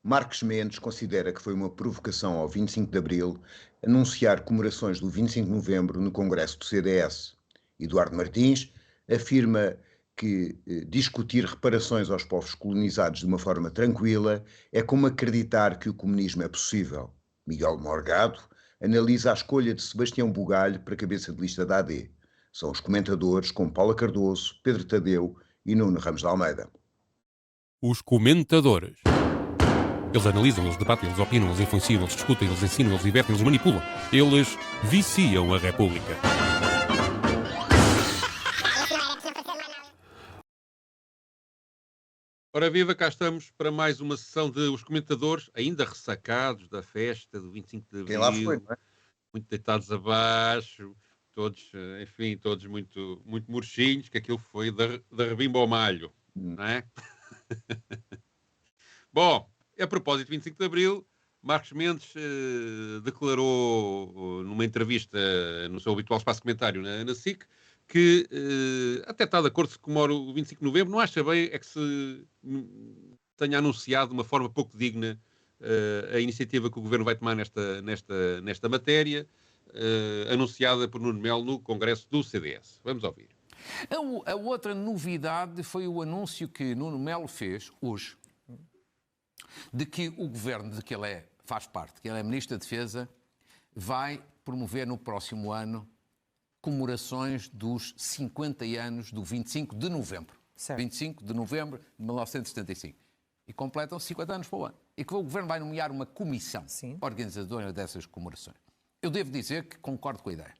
Marques Mendes considera que foi uma provocação ao 25 de Abril anunciar comemorações do 25 de Novembro no Congresso do CDS. Eduardo Martins afirma que discutir reparações aos povos colonizados de uma forma tranquila é como acreditar que o comunismo é possível. Miguel Morgado analisa a escolha de Sebastião Bugalho para cabeça de lista da AD. São os comentadores com Paula Cardoso, Pedro Tadeu e Nuno Ramos de Almeida. Os comentadores. Eles analisam, eles debatem, eles opinam, eles influenciam, eles discutem, eles ensinam, eles divertem, eles manipulam. Eles viciam a República. Ora viva, cá estamos para mais uma sessão de Os Comentadores, ainda ressacados da festa do 25 de Quem lá foi, Abril, não é? muito deitados abaixo, todos, enfim, todos muito, muito murchinhos, que aquilo foi da rebimba ao malho, não é? Bom, a propósito de 25 de Abril, Marcos Mendes declarou numa entrevista no seu habitual espaço de comentário na SIC que até está de acordo se comemora o 25 de Novembro, não acha bem é que se tenha anunciado de uma forma pouco digna a iniciativa que o Governo vai tomar nesta matéria, anunciada por Nuno Melo no Congresso do CDS. Vamos ouvir. A outra novidade foi o anúncio que Nuno Melo fez hoje, de que o governo de que ele faz parte, que ele é Ministro da Defesa, vai promover no próximo ano comemorações dos 50 anos do 25 de novembro. Certo. 25 de novembro de 1975. E completam 50 anos para o ano. E que o governo vai nomear uma comissão organizadora dessas comemorações. Eu devo dizer que concordo com a ideia.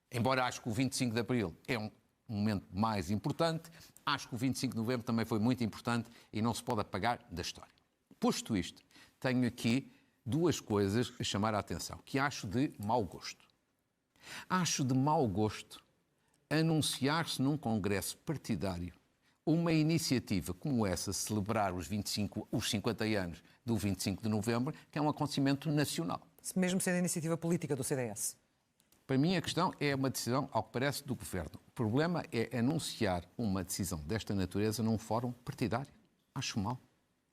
Embora acho que o 25 de Abril é um momento mais importante, acho que o 25 de Novembro também foi muito importante e não se pode apagar da história. Posto isto, tenho aqui duas coisas a chamar a atenção, que acho de mau gosto. Acho de mau gosto anunciar-se num congresso partidário uma iniciativa como essa, celebrar os 50 anos do 25 de Novembro, que é um acontecimento nacional. Mesmo sendo a iniciativa política do CDS? Para mim a questão é uma decisão, ao que parece, do Governo. O problema é anunciar uma decisão desta natureza num fórum partidário. Acho mal.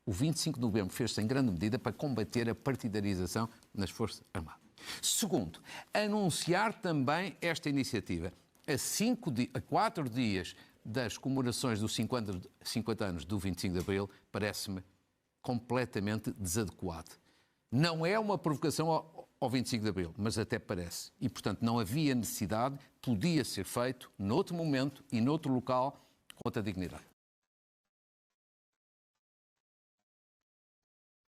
O 25 de novembro fez-se em grande medida para combater a partidarização nas Forças Armadas. Segundo, anunciar também esta iniciativa a 4 dias das comemorações dos 50 anos do 25 de Abril parece-me completamente desadequado. Não é uma provocação ao 25 de Abril, mas até parece. E, portanto, não havia necessidade, podia ser feito noutro momento e noutro local com outra dignidade.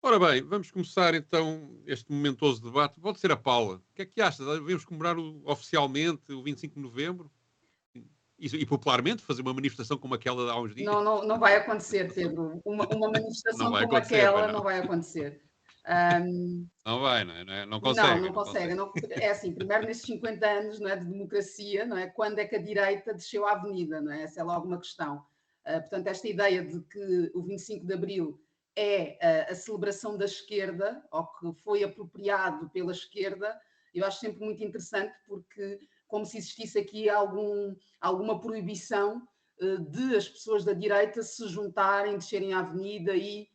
Ora bem, vamos começar então este momentoso debate. Pode ser a Paula. O que é que achas? Devemos comemorar oficialmente o 25 de novembro? E popularmente fazer uma manifestação como aquela de há uns dias? Não vai acontecer, Pedro. Uma manifestação como aquela não vai acontecer. Não vai, não é? Não consegue. Não consegue. É assim, primeiro nesses 50 anos, não é, de democracia, não é? Quando é que a direita desceu à avenida, não é? Essa é logo uma questão. Portanto, esta ideia de que o 25 de Abril é a celebração da esquerda, ou que foi apropriado pela esquerda, eu acho sempre muito interessante, porque como se existisse aqui alguma proibição de as pessoas da direita se juntarem, descerem à avenida e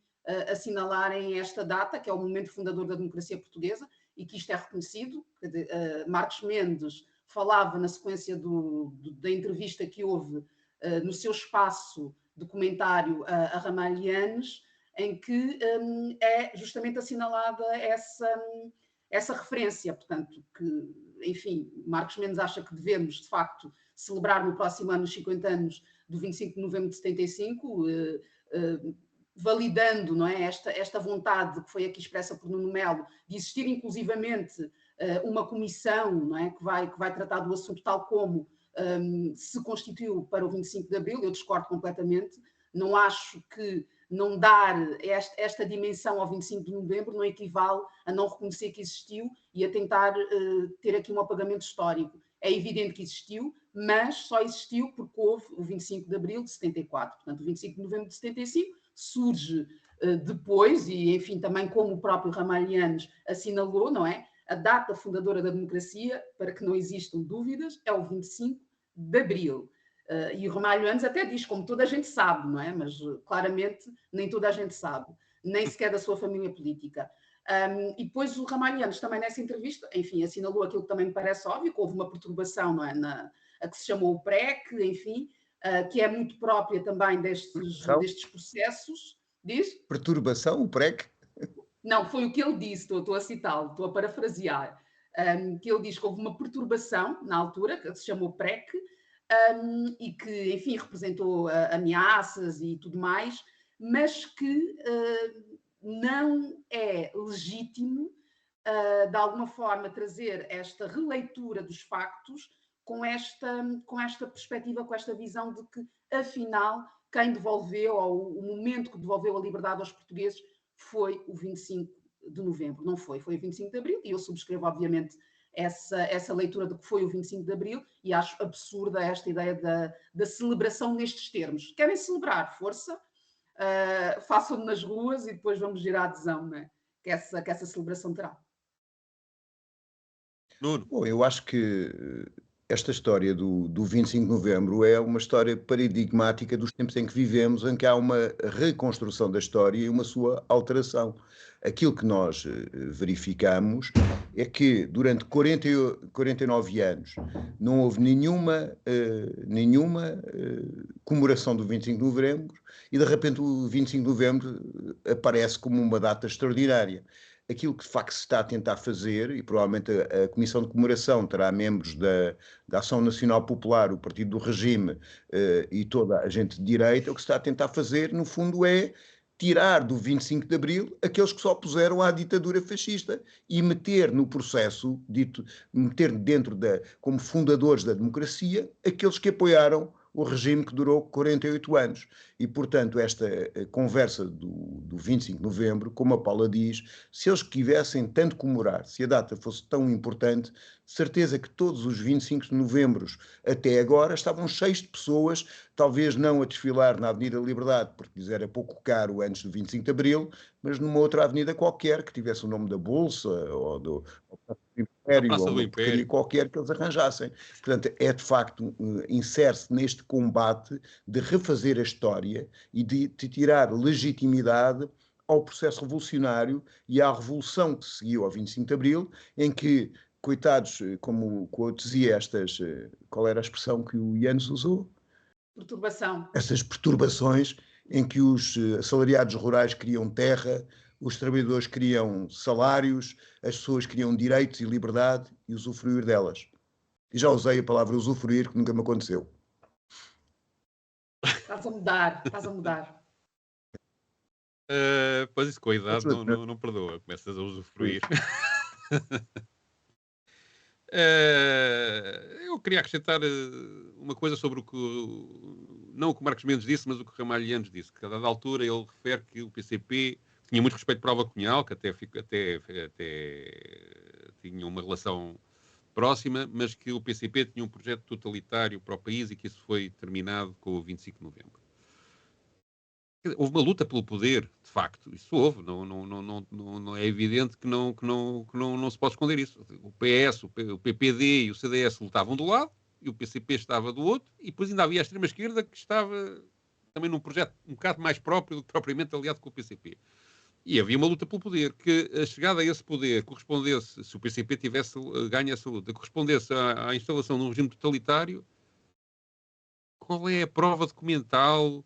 assinalarem esta data, que é o momento fundador da democracia portuguesa, e que isto é reconhecido. Marcos Mendes falava na sequência da entrevista que houve no seu espaço de comentário a Ramalhianes, em que é justamente assinalada essa referência. Portanto, que, enfim, Marcos Mendes acha que devemos, de facto, celebrar no próximo ano os 50 anos do 25 de novembro de 75, validando, não é, esta vontade que foi aqui expressa por Nuno Melo, de existir inclusivamente uma comissão, não é, que vai tratar do assunto tal como se constituiu para o 25 de Abril. Eu discordo completamente. Não acho que não dar esta dimensão ao 25 de novembro não equivale a não reconhecer que existiu e a tentar ter aqui um apagamento histórico. É evidente que existiu, mas só existiu porque houve o 25 de Abril de 74. Portanto, o 25 de novembro de 75 surge depois, e enfim, também como o próprio Ramalhianes assinalou, não é? A data fundadora da democracia, para que não existam dúvidas, é o 25 de Abril. E o Ramalhianes até diz, como toda a gente sabe, não é? Mas claramente nem toda a gente sabe. nem sequer da sua família política. E depois o Ramalhianos também nessa entrevista, enfim, assinalou aquilo que também me parece óbvio, que houve uma perturbação, não é, a que se chamou o PREC, enfim, que é muito própria também destes processos. Diz? Perturbação, o PREC? Não, foi o que ele disse, estou a citá-lo, estou a parafrasear, que ele diz que houve uma perturbação na altura, que se chamou PREC, e que, enfim, representou ameaças e tudo mais, mas que não é legítimo, de alguma forma, trazer esta releitura dos factos com esta perspectiva, com esta visão de que, afinal, quem devolveu, ou o momento que devolveu a liberdade aos portugueses, foi o 25 de novembro. Não foi, foi o 25 de abril, e eu subscrevo, obviamente, essa leitura do que foi o 25 de abril, e acho absurda esta ideia da celebração nestes termos. Querem celebrar? Força, façam-no nas ruas e depois vamos gerar a adesão, né? que essa celebração terá. Nuno. Bom, eu acho que esta história do 25 de novembro é uma história paradigmática dos tempos em que vivemos, em que há uma reconstrução da história e uma sua alteração. Aquilo que nós verificamos é que durante 49 anos não houve nenhuma comemoração do 25 de novembro e de repente o 25 de novembro aparece como uma data extraordinária. Aquilo que de facto se está a tentar fazer, e provavelmente a Comissão de Comemoração terá membros da Ação Nacional Popular, o Partido do Regime e toda a gente de direita, o que se está a tentar fazer, no fundo, é tirar do 25 de Abril aqueles que se opuseram à ditadura fascista e meter no processo, meter dentro como fundadores da democracia, aqueles que apoiaram o regime que durou 48 anos. E, portanto, esta conversa do 25 de novembro, como a Paula diz, se eles quisessem tanto comemorar, se a data fosse tão importante, certeza que todos os 25 de novembro até agora estavam cheios de pessoas, talvez não a desfilar na Avenida Liberdade, porque lhes era pouco caro antes do 25 de Abril, mas numa outra avenida qualquer, que tivesse o nome da Bolsa, ou do Império, ou uma porcaria qualquer que eles arranjassem. Portanto, é de facto, insere-se neste combate de refazer a história e de tirar legitimidade ao processo revolucionário e à revolução que seguiu ao 25 de Abril, em que, coitados, como eu dizia, qual era a expressão que o Yanes usou? Perturbação. Essas perturbações em que os assalariados rurais queriam terra, os trabalhadores queriam salários, as pessoas queriam direitos e liberdade e usufruir delas. E já usei a palavra usufruir, que nunca me aconteceu. Estás a mudar. Pois isso com a idade não perdoa, começas a usufruir. Eu queria acrescentar uma coisa sobre não o que o Marcos Mendes disse, mas o que o Ramalhianos disse, que a dada altura ele refere que o PCP tinha muito respeito por Álva Cunhal, que até tinha uma relação próxima, mas que o PCP tinha um projeto totalitário para o país e que isso foi terminado com o 25 de novembro. Houve uma luta pelo poder, de facto, isso houve, não é evidente que não se pode esconder isso. O PS, o PPD e o CDS lutavam do lado e o PCP estava do outro, e depois ainda havia a extrema-esquerda que estava também num projeto um bocado mais próprio do que propriamente aliado com o PCP. E havia uma luta pelo poder, que a chegada a esse poder correspondesse, se o PCP tivesse ganho essa luta, correspondesse à instalação de um regime totalitário. Qual é a prova documental?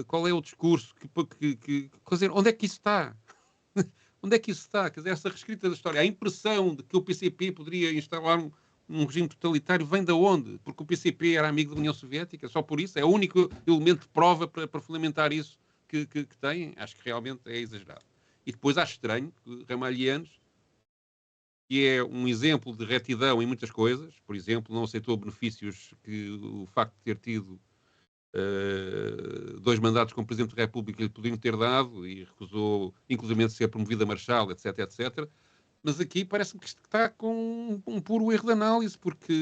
Qual é o discurso? Quer dizer, onde é que isso está? Onde é que isso está? Quer dizer, essa reescrita da história, a impressão de que o PCP poderia instalar um regime totalitário vem de onde? Porque o PCP era amigo da União Soviética, só por isso? É o único elemento de prova para fundamentar isso que tem? Acho que realmente é exagerado. E depois acho estranho que Ramalhianos, que é um exemplo de retidão em muitas coisas, por exemplo, não aceitou benefícios que o facto de ter tido 2 mandatos como Presidente da República lhe podiam ter dado e recusou, inclusive, ser promovido a Marshal, etc, etc. Mas aqui parece-me que está com um puro erro de análise, porque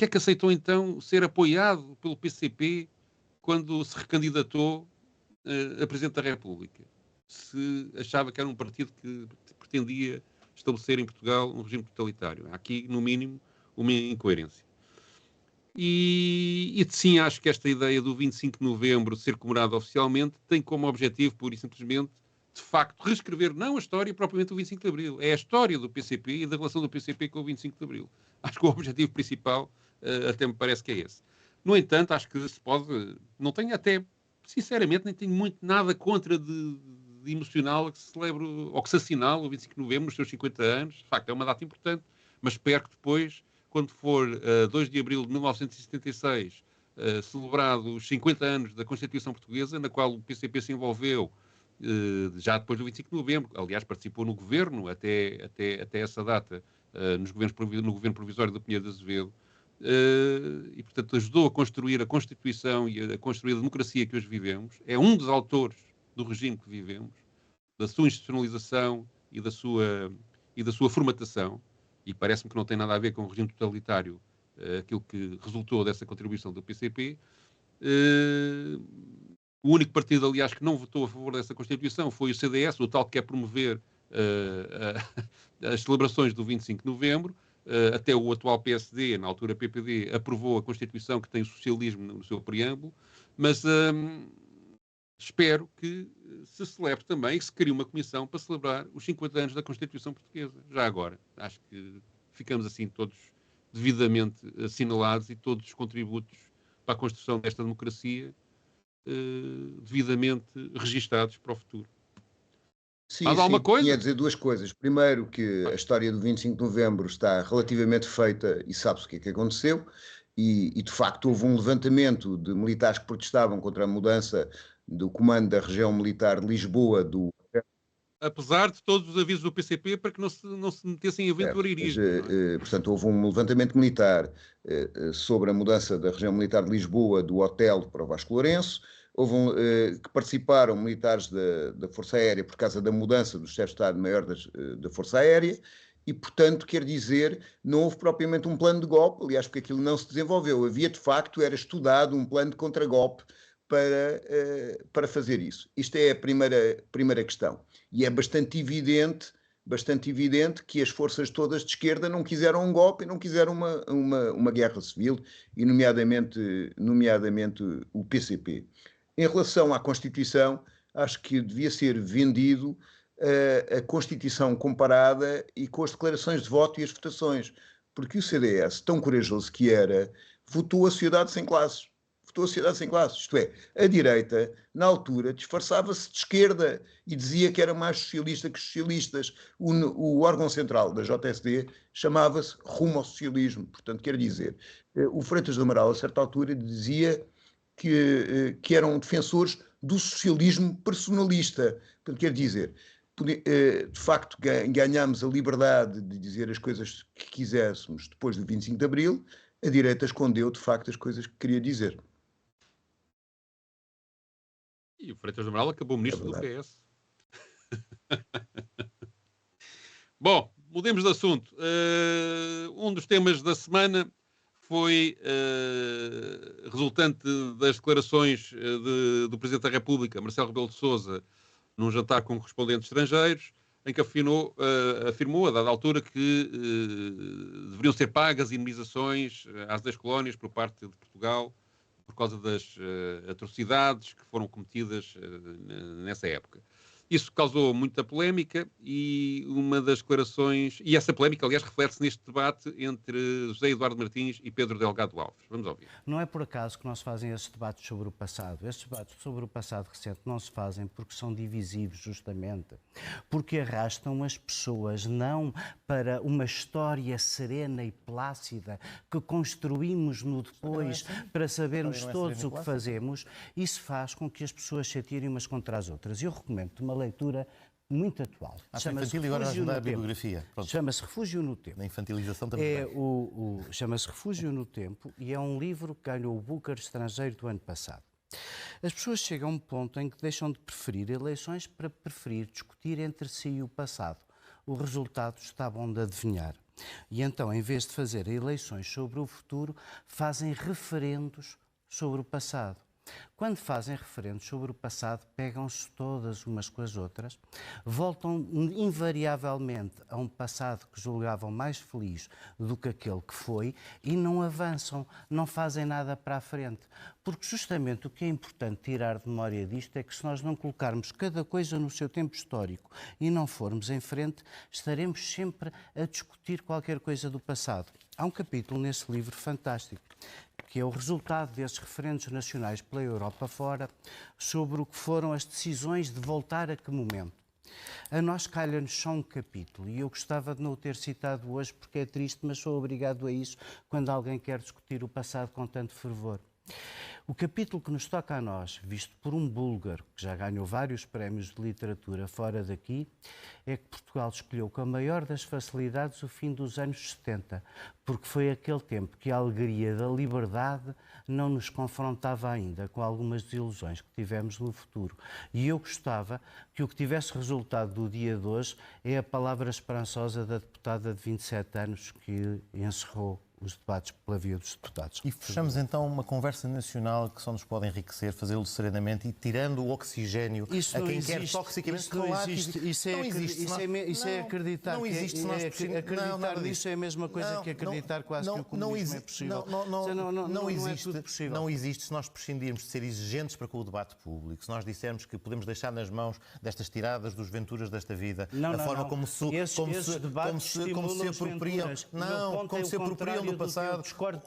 é que aceitou então ser apoiado pelo PCP quando se recandidatou a Presidente da República? Se achava que era um partido que pretendia estabelecer em Portugal um regime totalitário. Há aqui, no mínimo, uma incoerência. E sim, acho que esta ideia do 25 de novembro ser comemorado oficialmente tem como objetivo, pura e simplesmente, de facto, reescrever não a história propriamente do 25 de Abril, é a história do PCP e da relação do PCP com o 25 de Abril. Acho que o objetivo principal até me parece que é esse. No entanto, acho que se pode... Não tenho até, sinceramente, nem tenho muito nada contra de emocional que se celebre, ou que se assinale o 25 de novembro nos seus 50 anos. De facto, é uma data importante, mas espero que depois, quando for 2 de abril de 1976, celebrado os 50 anos da Constituição Portuguesa, na qual o PCP se envolveu já depois do 25 de novembro, aliás, participou no governo até essa data, no governo provisório do Pinheiro de Azevedo, e, portanto, ajudou a construir a Constituição e a construir a democracia que hoje vivemos. É um dos autores do regime que vivemos, da sua institucionalização e da sua formatação, e parece-me que não tem nada a ver com o regime totalitário, aquilo que resultou dessa contribuição do PCP. O único partido, aliás, que não votou a favor dessa Constituição foi o CDS, o tal que quer promover as celebrações do 25 de novembro. Até o atual PSD, na altura PPD, aprovou a Constituição que tem o socialismo no seu preâmbulo, mas espero que se celebre também, que se crie uma comissão para celebrar os 50 anos da Constituição Portuguesa, já agora. Acho que ficamos assim todos devidamente assinalados e todos os contributos para a construção desta democracia devidamente registados para o futuro. Sim, Mas há uma coisa? Tinha a dizer duas coisas. Primeiro, que a história do 25 de novembro está relativamente feita e sabe-se o que é que aconteceu. E, de facto, houve um levantamento de militares que protestavam contra a mudança do comando da região militar de Lisboa, apesar de todos os avisos do PCP para que não se metessem em aventureirismo. Portanto, houve um levantamento militar sobre a mudança da região militar de Lisboa do hotel para o Vasco Lourenço. Que participaram militares da Força Aérea por causa da mudança do chefe de Estado-Maior da Força Aérea e, portanto, quer dizer, não houve propriamente um plano de golpe, aliás, porque aquilo não se desenvolveu. Havia, de facto, era estudado um plano de contragolpe para fazer isso. Isto é a primeira questão. E é bastante evidente que as forças todas de esquerda não quiseram um golpe e não quiseram uma guerra civil, e nomeadamente o PCP. Em relação à Constituição, acho que devia ser vendido a Constituição comparada e com as declarações de voto e as votações, porque o CDS, tão corajoso que era, votou a sociedade sem classes. Votou a sociedade sem classes, isto é, a direita, na altura, disfarçava-se de esquerda e dizia que era mais socialista que os socialistas. O órgão central da JSD chamava-se Rumo ao Socialismo, portanto, quer dizer, o Freitas do Amaral, a certa altura, dizia que eram defensores do socialismo personalista. Portanto, quer dizer, de facto, ganhámos a liberdade de dizer as coisas que quiséssemos depois do 25 de Abril, a direita escondeu, de facto, as coisas que queria dizer. E o Freitas do Amaral acabou ministro do PS. Bom, mudemos de assunto. Um dos temas da semana foi resultante das declarações do Presidente da República, Marcelo Rebelo de Sousa, num jantar com correspondentes estrangeiros, em que afirmou, a dada altura, que deveriam ser pagas indemnizações às 10 colónias por parte de Portugal por causa das atrocidades que foram cometidas nessa época. Isso causou muita polémica e uma das declarações... E essa polémica, aliás, reflete-se neste debate entre José Eduardo Martins e Pedro Delgado Alves. Vamos ouvir. Não é por acaso que não se fazem esses debates sobre o passado. Estes debates sobre o passado recente não se fazem porque são divisivos, justamente. Porque arrastam as pessoas não para uma história serena e plácida que construímos no depois para sabermos todos o que fazemos. Isso faz com que as pessoas se atirem umas contra as outras. Eu recomendo uma leitura muito atual. Chama-se Refúgio no Tempo. Chama-se Refúgio no Tempo. Na infantilização também. Chama-se Refúgio no Tempo e é um livro que ganhou o Booker estrangeiro do ano passado. As pessoas chegam a um ponto em que deixam de preferir eleições para preferir discutir entre si o passado. O resultado está bom de adivinhar. E então, em vez de fazer eleições sobre o futuro, fazem referendos sobre o passado. Quando fazem referendos sobre o passado, pegam-se todas umas com as outras, voltam invariavelmente a um passado que julgavam mais feliz do que aquele que foi e não avançam, não fazem nada para a frente. Porque justamente o que é importante tirar de memória disto é que se nós não colocarmos cada coisa no seu tempo histórico e não formos em frente, estaremos sempre a discutir qualquer coisa do passado. Há um capítulo nesse livro fantástico, que é o resultado desses referendos nacionais pela Europa fora, sobre o que foram as decisões de voltar a que momento. A nós calha-nos só um capítulo, e eu gostava de não o ter citado hoje porque é triste, mas sou obrigado a isso quando alguém quer discutir o passado com tanto fervor. O capítulo que nos toca a nós, visto por um búlgaro que já ganhou vários prémios de literatura fora daqui, é que Portugal escolheu com a maior das facilidades o fim dos anos 70, porque foi aquele tempo que a alegria da liberdade não nos confrontava ainda com algumas desilusões que tivemos no futuro. E eu gostava que o que tivesse resultado do dia de hoje é a palavra esperançosa da deputada de 27 anos que encerrou os debates pela via dos deputados. E fechamos então uma conversa nacional que só nos pode enriquecer, fazê-lo serenamente e tirando o oxigênio a quem quer toxicamente. Isso é acreditar. Não existe se nós acreditar nisso é a mesma coisa que acreditar quase que o comunismo é possível. Não existe se nós prescindirmos de ser exigentes para com o debate público, se nós dissermos que podemos deixar nas mãos destas tiradas dos Venturas desta vida, a forma como se apropriam. Não, como se apropriam do passado.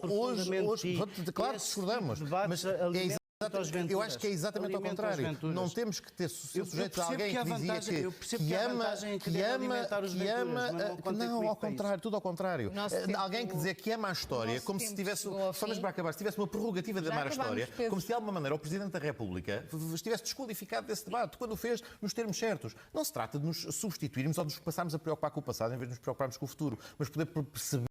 Hoje, claro que discordamos, mas eu acho que é exatamente ao contrário. Não temos que ter sujeitos a alguém que dizia que ama. Não, ao contrário, tudo ao contrário. Alguém que dizia que ama a história, como se tivesse, só mesmo para acabar, se tivesse uma prerrogativa de amar a história, como se de alguma maneira o Presidente da República estivesse desqualificado desse debate, quando o fez nos termos certos. Não se trata de nos substituirmos ou de nos passarmos a preocupar com o passado em vez de nos preocuparmos com o futuro, mas poder perceber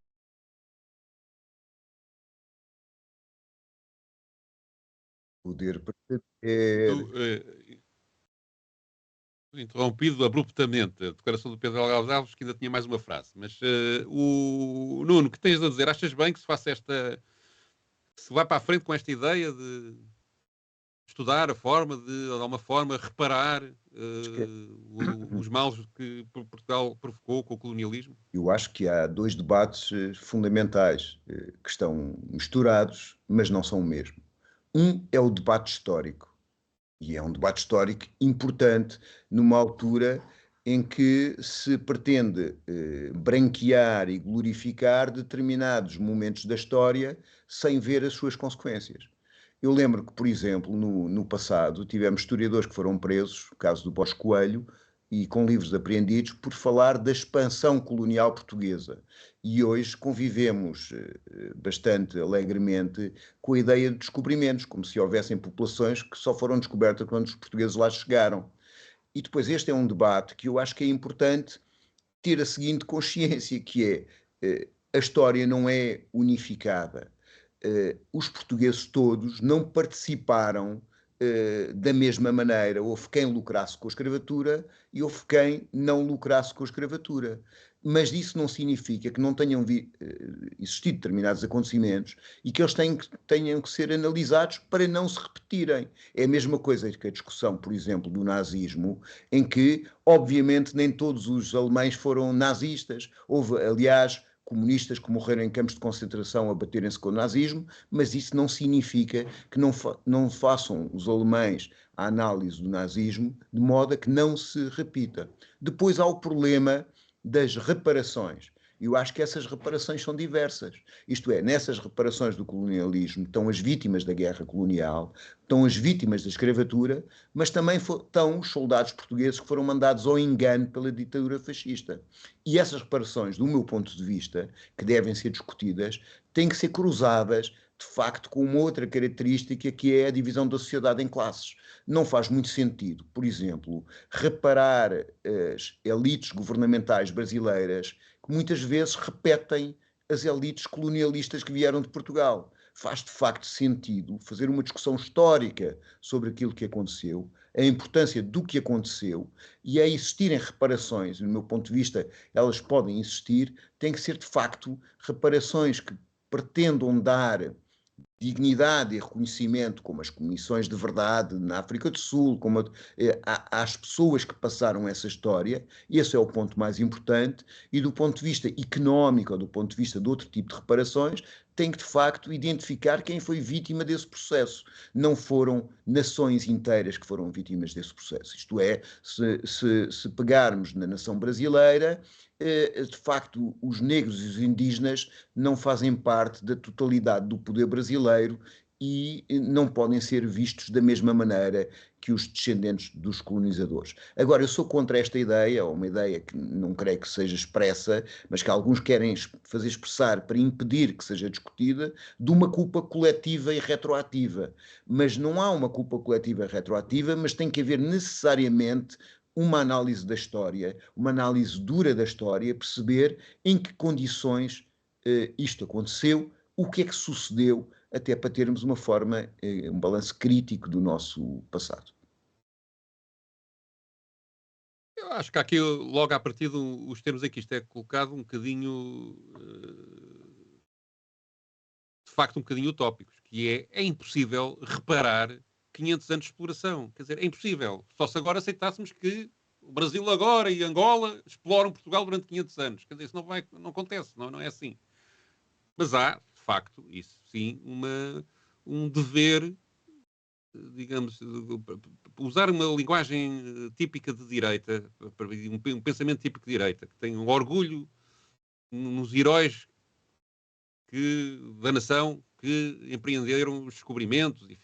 poder interrompido abruptamente a declaração do Pedro Alves, que ainda tinha mais uma frase. Mas o Nuno, que tens a dizer? Achas bem que se faça se vai para a frente com esta ideia de estudar a forma de alguma forma, reparar os males que Portugal provocou com o colonialismo? Eu acho que há dois debates fundamentais que estão misturados, mas não são o mesmo. Um é o debate histórico, e é um debate histórico importante numa altura em que se pretende branquear e glorificar determinados momentos da história sem ver as suas consequências. Eu lembro que, por exemplo, no passado tivemos historiadores que foram presos, o caso do Bosco Coelho, e com livros apreendidos por falar da expansão colonial portuguesa. E hoje convivemos bastante alegremente com a ideia de descobrimentos, como se houvessem populações que só foram descobertas quando os portugueses lá chegaram. E depois este é um debate que eu acho que é importante ter a seguinte consciência, que é a história não é unificada. Os portugueses todos não participaram da mesma maneira. Houve quem lucrasse com a escravatura e houve quem não lucrasse com a escravatura. Mas isso não significa que não tenham existido determinados acontecimentos e que eles tenham que ser analisados para não se repetirem. É a mesma coisa que a discussão, por exemplo, do nazismo, em que, obviamente, nem todos os alemães foram nazistas. Houve, aliás, comunistas que morreram em campos de concentração a baterem-se com o nazismo, mas isso não significa que não façam os alemães a análise do nazismo de modo a que não se repita. Depois há o problema das reparações. Eu acho que essas reparações são diversas. Isto é, nessas reparações do colonialismo estão as vítimas da guerra colonial, estão as vítimas da escravatura, mas também estão os soldados portugueses que foram mandados ao engano pela ditadura fascista. E essas reparações, do meu ponto de vista, que devem ser discutidas, têm que ser cruzadas, de facto, com uma outra característica que é a divisão da sociedade em classes. Não faz muito sentido, por exemplo, reparar as elites governamentais brasileiras que muitas vezes repetem as elites colonialistas que vieram de Portugal. Faz de facto sentido fazer uma discussão histórica sobre aquilo que aconteceu, a importância do que aconteceu, e a existirem reparações, do meu ponto de vista, elas podem existir, têm que ser de facto reparações que pretendam dar dignidade e reconhecimento, como as comissões de verdade na África do Sul, como às pessoas que passaram essa história, e esse é o ponto mais importante, e do ponto de vista económico, ou do ponto de vista de outro tipo de reparações, tem que, de facto, identificar quem foi vítima desse processo. Não foram nações inteiras que foram vítimas desse processo. Isto é, se pegarmos na nação brasileira, de facto, os negros e os indígenas não fazem parte da totalidade do poder brasileiro e não podem ser vistos da mesma maneira que os descendentes dos colonizadores. Agora, eu sou contra esta ideia, ou uma ideia que não creio que seja expressa, mas que alguns querem fazer expressar para impedir que seja discutida, de uma culpa coletiva e retroativa. Mas não há uma culpa coletiva e retroativa, mas tem que haver necessariamente uma análise da história, uma análise dura da história, perceber em que condições isto aconteceu, o que é que sucedeu, até para termos uma forma, um balanço crítico do nosso passado. Eu acho que aqui, logo à partida, os termos em que isto é colocado um bocadinho, de facto, um bocadinho utópicos, que é impossível reparar 500 anos de exploração. Quer dizer, é impossível. Só se agora aceitássemos que o Brasil agora e Angola exploram Portugal durante 500 anos. Quer dizer, isso não acontece, não é assim. Mas há, de facto, isso sim, um dever, digamos, usar uma linguagem típica de direita, um pensamento típico de direita, que tem um orgulho nos heróis da nação que empreenderam os descobrimentos e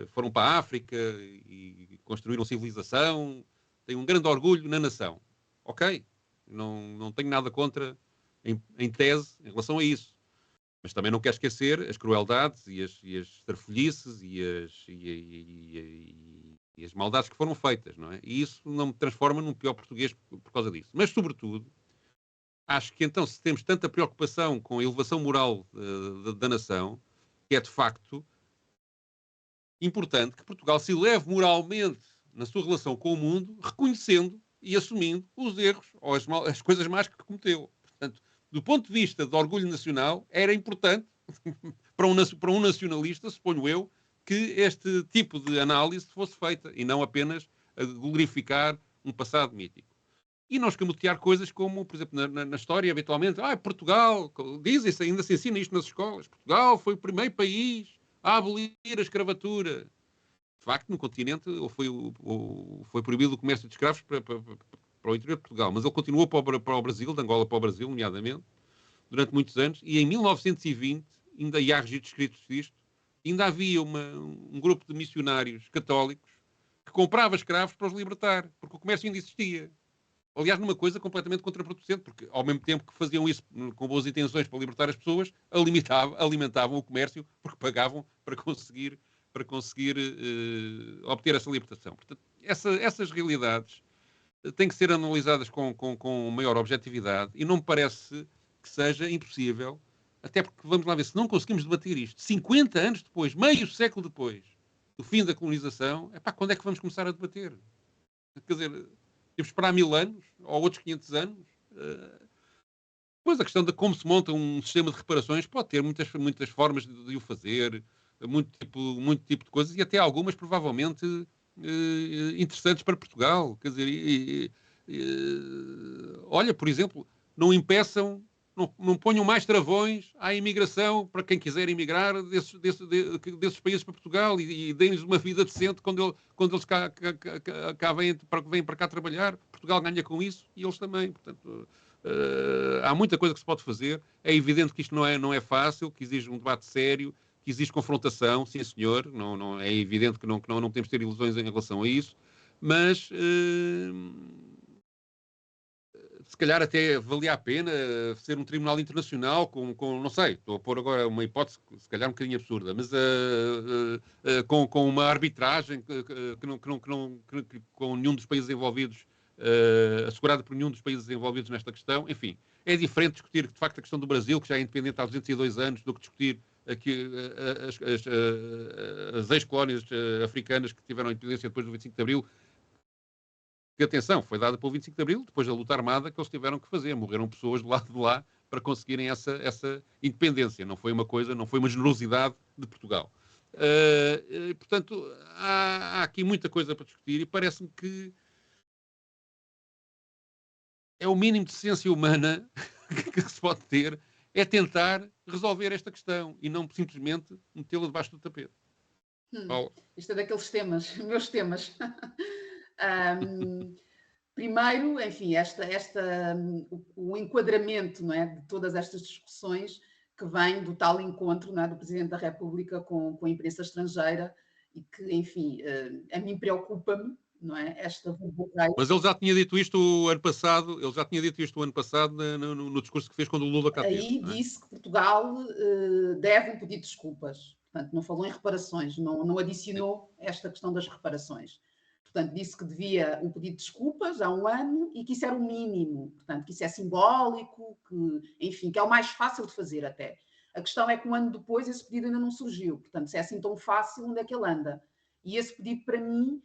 foram para a África e construíram civilização. Tem um grande orgulho na nação. Ok, não tenho nada contra, em tese, em relação a isso. Mas também não quero esquecer as crueldades e as tarfolhices e as maldades que foram feitas, não é? E isso não me transforma num pior português por causa disso. Mas, sobretudo, acho que então, se temos tanta preocupação com a elevação moral da nação, que é de facto importante que Portugal se eleve moralmente na sua relação com o mundo, reconhecendo e assumindo os erros ou as coisas más que cometeu. Portanto, do ponto de vista do orgulho nacional, era importante para um nacionalista, suponho eu, que este tipo de análise fosse feita e não apenas a glorificar um passado mítico. E não escamotear coisas como, por exemplo, na história, habitualmente, Portugal, dizem-se, ainda se ensina isto nas escolas, Portugal foi o primeiro país a abolir a escravatura. De facto, no continente foi proibido o comércio de escravos para o interior de Portugal, mas ele continuou para o Brasil, de Angola para o Brasil, nomeadamente, durante muitos anos, e em 1920, ainda há registros escritos disto, ainda havia um grupo de missionários católicos que comprava escravos para os libertar, porque o comércio ainda existia. Aliás, numa coisa completamente contraproducente, porque ao mesmo tempo que faziam isso com boas intenções para libertar as pessoas, alimentavam o comércio porque pagavam para conseguir obter essa libertação. Portanto, essas realidades têm que ser analisadas com maior objetividade e não me parece que seja impossível, até porque, vamos lá ver, se não conseguimos debater isto 50 anos depois, meio século depois do fim da colonização, quando é que vamos começar a debater? Quer dizer, temos que esperar 1000 anos, ou outros 500 anos. Depois a questão de como se monta um sistema de reparações pode ter muitas formas de o fazer, muito tipo de coisas, e até algumas provavelmente interessantes para Portugal. Quer dizer, olha, por exemplo, não impeçam, não ponham mais travões à imigração para quem quiser emigrar desses países para Portugal e deem-lhes uma vida decente quando eles cá vêm para cá trabalhar. Portugal ganha com isso e eles também. Portanto, há muita coisa que se pode fazer. É evidente que isto não é fácil, que exige um debate sério, que existe confrontação, sim senhor. Não, é evidente que não temos de ter ilusões em relação a isso, mas se calhar até valia a pena ser um tribunal internacional com não sei, estou a pôr agora uma hipótese se calhar um bocadinho absurda, mas com uma arbitragem com nenhum dos países envolvidos, assegurada por nenhum dos países envolvidos nesta questão. Enfim, é diferente discutir de facto a questão do Brasil, que já é independente há 202 anos, do que discutir aqui as ex-colónias africanas que tiveram independência depois do 25 de Abril, que, atenção, foi dada pelo 25 de Abril, depois da luta armada que eles tiveram que fazer. Morreram pessoas do lado de lá para conseguirem essa independência. Não foi uma generosidade de Portugal. Portanto, há aqui muita coisa para discutir e parece-me que é o mínimo de ciência humana que se pode ter, é tentar resolver esta questão e não simplesmente metê-la debaixo do tapete. Isto é daqueles temas, meus temas. Primeiro, enfim, o enquadramento, não é, de todas estas discussões que vem do tal encontro, não é, do Presidente da República com a imprensa estrangeira e que, enfim, a mim preocupa-me, não é, esta verborreia. Mas ele já tinha dito isto o ano passado, no discurso que fez quando o Lula cá teve. Aí disse que Portugal deve pedir desculpas. Portanto, não falou em reparações, não adicionou esta questão das reparações. Portanto, disse que devia um pedido de desculpas há um ano e que isso era o mínimo. Portanto, que isso é simbólico, que é o mais fácil de fazer até. A questão é que um ano depois esse pedido ainda não surgiu. Portanto, se é assim tão fácil, onde é que ele anda? E esse pedido, para mim,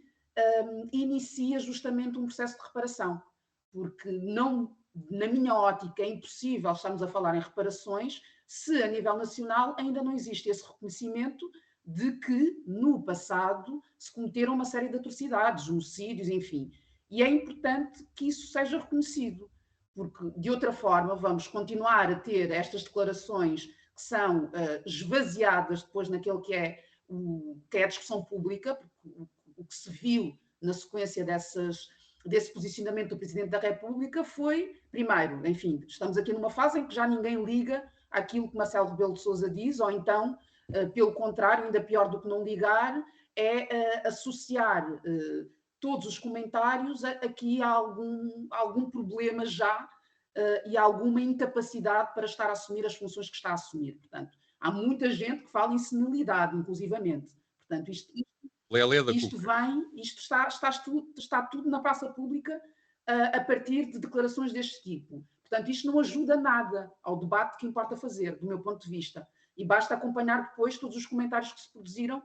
inicia justamente um processo de reparação. Porque não, na minha ótica, é impossível estarmos a falar em reparações se a nível nacional ainda não existe esse reconhecimento de que no passado se cometeram uma série de atrocidades, genocídios, enfim. E é importante que isso seja reconhecido, porque de outra forma vamos continuar a ter estas declarações que são esvaziadas depois naquele que é a discussão pública, porque o que se viu na sequência desse posicionamento do Presidente da República foi, primeiro, enfim, estamos aqui numa fase em que já ninguém liga àquilo que Marcelo Rebelo de Sousa diz, ou então, pelo contrário, ainda pior do que não ligar, é associar todos os comentários aqui a algum problema já e a alguma incapacidade para estar a assumir as funções que está a assumir. Portanto, há muita gente que fala em senilidade, inclusivamente. Portanto, isto está tudo na praça pública a partir de declarações deste tipo. Portanto, isto não ajuda nada ao debate que importa fazer, do meu ponto de vista. E basta acompanhar depois todos os comentários que se produziram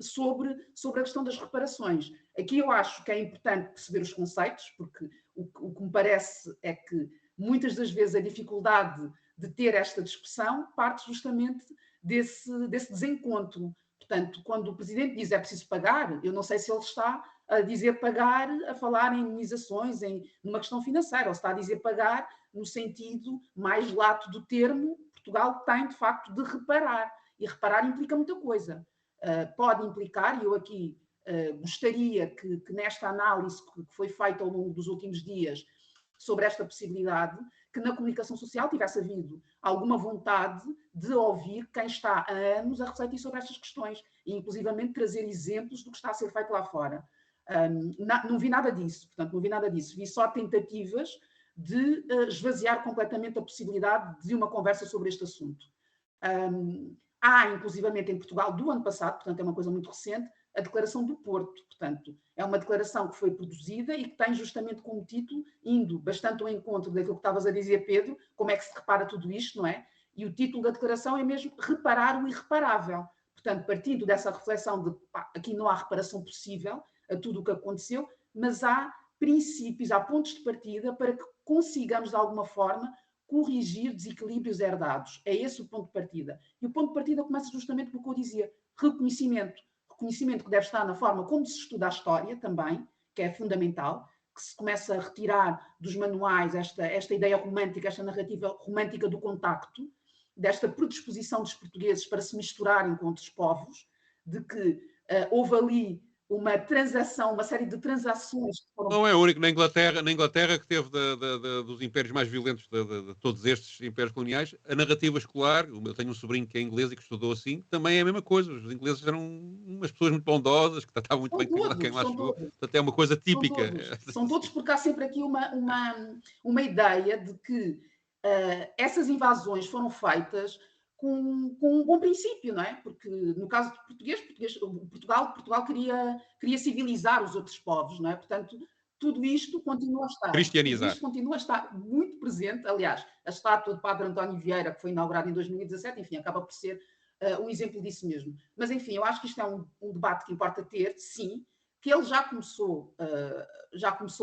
sobre a questão das reparações. Aqui eu acho que é importante perceber os conceitos, porque o que me parece é que muitas das vezes a dificuldade de ter esta discussão parte justamente desse desencontro. Portanto, quando o Presidente diz é preciso pagar, eu não sei se ele está a dizer pagar, a falar em indenizações, numa questão financeira, ou se está a dizer pagar no sentido mais lato do termo. Portugal tem, de facto, de reparar. E reparar implica muita coisa. Pode implicar, e eu aqui gostaria que nesta análise que foi feita ao longo dos últimos dias sobre esta possibilidade, que na comunicação social tivesse havido alguma vontade de ouvir quem está há anos a refletir sobre estas questões e, inclusivamente, trazer exemplos do que está a ser feito lá fora. Não vi nada disso, portanto, não vi nada disso. Vi só tentativas de esvaziar completamente a possibilidade de uma conversa sobre este assunto. Há, inclusivamente, em Portugal, do ano passado, portanto, é uma coisa muito recente, a Declaração do Porto. Portanto, é uma declaração que foi produzida e que tem justamente como título, indo bastante ao encontro daquilo que estavas a dizer, Pedro, como é que se repara tudo isto, não é? E o título da declaração é mesmo reparar o irreparável. Portanto, partindo dessa reflexão de aqui não há reparação possível a tudo o que aconteceu, mas há princípios, há pontos de partida para que consigamos, de alguma forma, corrigir desequilíbrios herdados. É esse o ponto de partida. E o ponto de partida começa justamente pelo que eu dizia, reconhecimento. Reconhecimento que deve estar na forma como se estuda a história também, que é fundamental, que se começa a retirar dos manuais esta ideia romântica, esta narrativa romântica do contacto, desta predisposição dos portugueses para se misturarem com outros povos, de que houve ali uma transação, uma série de transações. Que foram... Não é único. Na Inglaterra que teve dos impérios mais violentos de todos estes impérios coloniais, a narrativa escolar, eu tenho um sobrinho que é inglês e que estudou assim, também é a mesma coisa. Os ingleses eram umas pessoas muito bondosas, que tratavam muito bem quem lá chegou. Portanto, é uma coisa típica. São todos, porque há sempre aqui uma ideia de que essas invasões foram feitas com um bom princípio, não é? Porque no caso de Portugal queria civilizar os outros povos, não é? Portanto, tudo isto continua a estar. Cristianizar. Tudo isto continua a estar muito presente. Aliás, a estátua de Padre António Vieira, que foi inaugurada em 2017, enfim, acaba por ser um exemplo disso mesmo. Mas, enfim, eu acho que isto é um debate que importa ter, sim, que ele já começou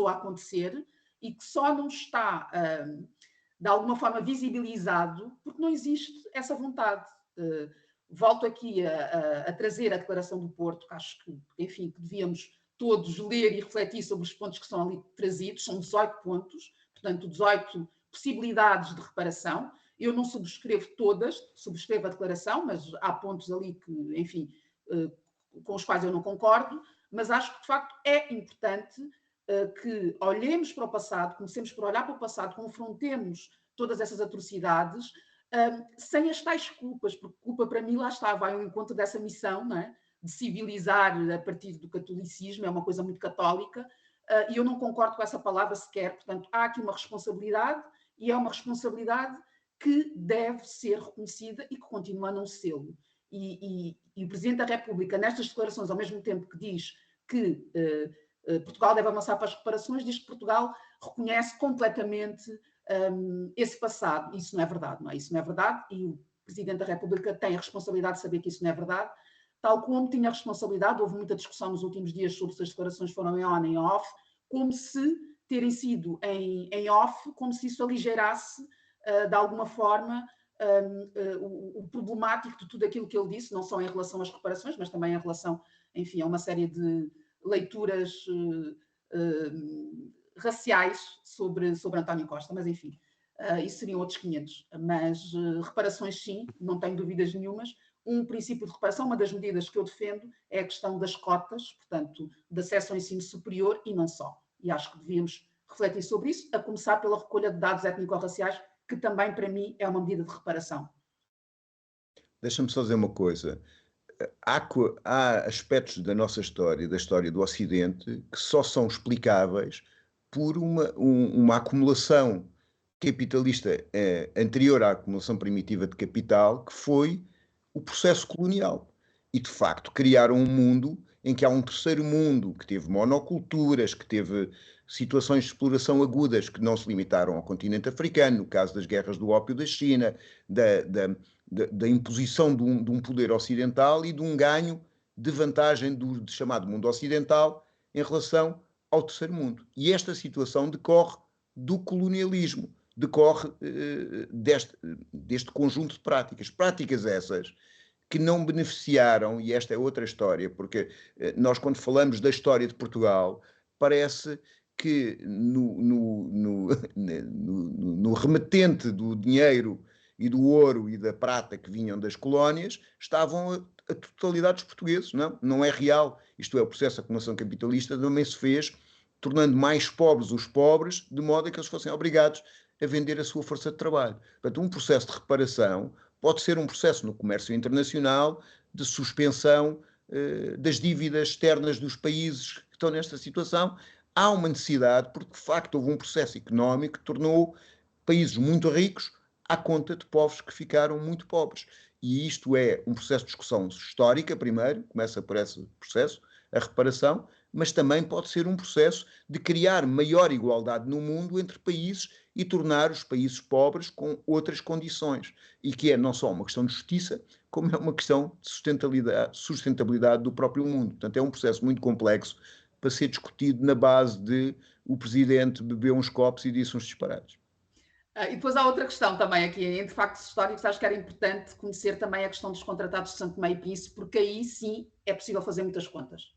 a acontecer e que só não está de alguma forma visibilizado, porque não existe essa vontade. Volto aqui a trazer a Declaração do Porto, que acho que, enfim, que devíamos todos ler e refletir sobre os pontos que são ali trazidos. São 18 pontos, portanto, 18 possibilidades de reparação. Eu não subscrevo todas, subscrevo a declaração, mas há pontos ali que, enfim, com os quais eu não concordo, mas acho que, de facto, é importante que olhemos para o passado, comecemos por olhar para o passado, confrontemos todas essas atrocidades, sem as tais culpas, porque culpa para mim, lá está, vai ao encontro dessa missão, não é? De civilizar a partir do catolicismo, é uma coisa muito católica, e eu não concordo com essa palavra sequer. Portanto, há aqui uma responsabilidade, e é uma responsabilidade que deve ser reconhecida e que continua a não sê-lo. E o Presidente da República, nestas declarações, ao mesmo tempo que diz que Portugal deve avançar para as reparações, diz que Portugal reconhece completamente esse passado. Isso não é verdade, não é? Isso não é verdade, e o Presidente da República tem a responsabilidade de saber que isso não é verdade, tal como tinha a responsabilidade. Houve muita discussão nos últimos dias sobre se as declarações foram em on, em off, como se terem sido em off, como se isso aligeirasse de alguma forma o problemático de tudo aquilo que ele disse, não só em relação às reparações, mas também em relação, enfim, a uma série de leituras raciais sobre António Costa, mas enfim, isso seriam outros 500. Mas reparações sim, não tenho dúvidas nenhumas. Um princípio de reparação, uma das medidas que eu defendo é a questão das cotas, portanto, de acesso ao ensino superior e não só. E acho que devíamos refletir sobre isso, a começar pela recolha de dados étnico-raciais, que também, para mim, é uma medida de reparação. Deixa-me só dizer uma coisa. Há aspectos da nossa história, da história do Ocidente, que só são explicáveis por uma acumulação capitalista anterior à acumulação primitiva de capital, que foi o processo colonial. E, de facto, criaram um mundo em que há um terceiro mundo que teve monoculturas, que teve situações de exploração agudas que não se limitaram ao continente africano, no caso das guerras do ópio da China, da imposição de um poder ocidental e de um ganho de vantagem do chamado mundo ocidental em relação ao terceiro mundo. E esta situação decorre do colonialismo, decorre deste conjunto de práticas. Práticas essas que não beneficiaram, e esta é outra história, porque nós, quando falamos da história de Portugal, parece que no remetente do dinheiro e do ouro e da prata que vinham das colónias, estavam a totalidade dos portugueses. Não é real. Isto é, o processo de acumulação capitalista também se fez tornando mais pobres os pobres, de modo a que eles fossem obrigados a vender a sua força de trabalho. Portanto, um processo de reparação pode ser um processo no comércio internacional de suspensão das dívidas externas dos países que estão nesta situação. Há uma necessidade, porque de facto houve um processo económico que tornou países muito ricos à conta de povos que ficaram muito pobres. E isto é um processo de discussão histórica, primeiro, começa por esse processo, a reparação, mas também pode ser um processo de criar maior igualdade no mundo entre países e tornar os países pobres com outras condições. E que é não só uma questão de justiça, como é uma questão de sustentabilidade do próprio mundo. Portanto, é um processo muito complexo para ser discutido na base de o presidente bebeu uns copos e disse uns disparates. E depois há outra questão também aqui, entre factos históricos, acho que era importante conhecer também a questão dos contratados de Santo Tomé e Príncipe, porque aí sim é possível fazer muitas contas.